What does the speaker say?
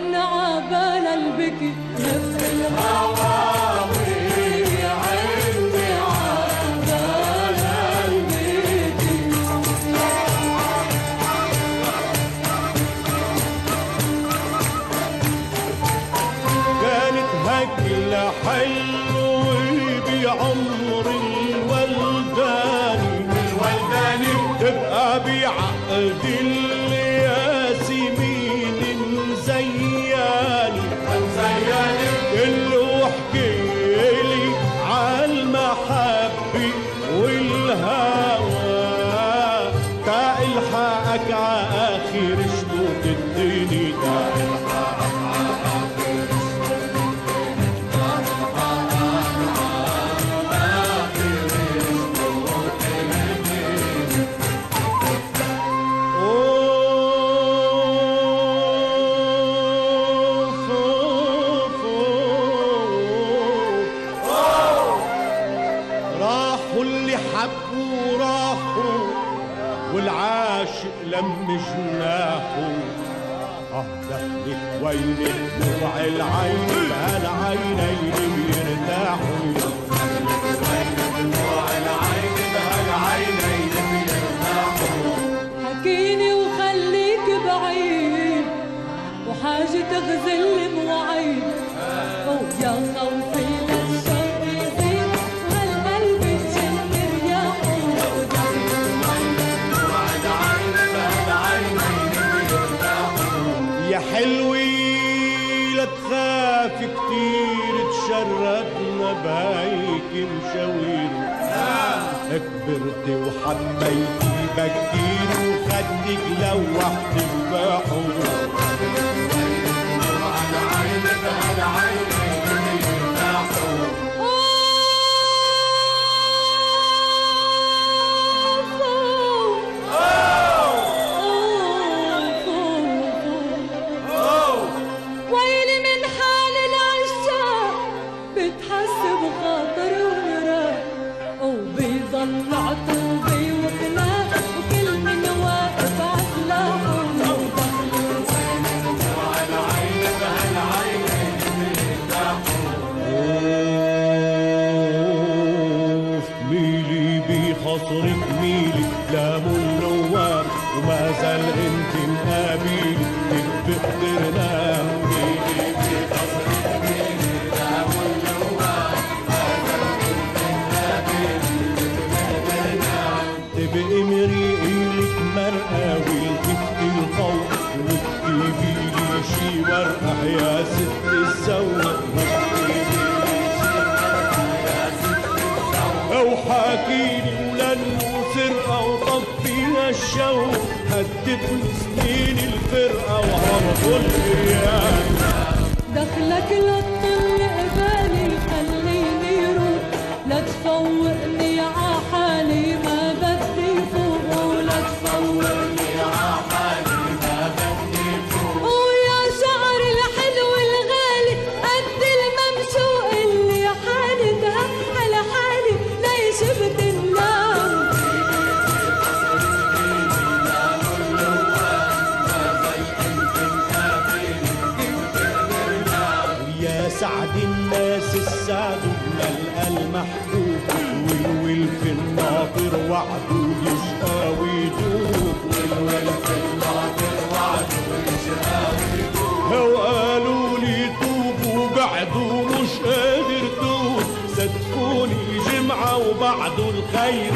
عين عبال البكي نفس الهواوي عندي عبال البكي. كانت هجلة حلوة بعمر الولداني تبقى بعقد الياسمين مزياني كله حكيلي عالمحبة والهوى تا الحقك عاخر شطوط الدنيا. والعاشق لم جناحه دخلت وين دموع العين بهالعينين بيرتاحوا. حكيني وخليك بعيد وحاجة تغزل مواعيد ويا خوفي للشوق يزيد وهالقلب تشد رياحه. يا حلوي لا تخاف كتير تشردنا بهيك مشاوير. كبرتي وحبيتي بكير وخدك لوحتي بحور. خصرك ميلي لا منوار وما زال انت مقابيلي بقدرنا ميلي بخصرك ميلي لا منوار وما زال انت مقابيلي بقدرنا. تبقي مريقلك مرقة والتفتي الخوف وتكتبيلي شي ورقة يا ست الزوق. او حاكيلي ولانه سرقة وطفينا الشوق هدتني سنين الفرقة وهربوا الريال. دخلك للطل قبالي خليني روح لا تفوقني عحالي ما بدي فوق ولا تفوقني عحالي ما بدي فوق. ويا شعر الحلو الغالي قد الممشوق اللي حالي دهب على حالي ليش بتنام. يا سعد الناس السعد ملقى المحبوب والول في الناطر وعده يشقى ويدوب. والول في الناطر وعده يشقى ويدوب. وقالوا لي توب وبعده مش قادر توب. صدقوني جمعة وبعده الخير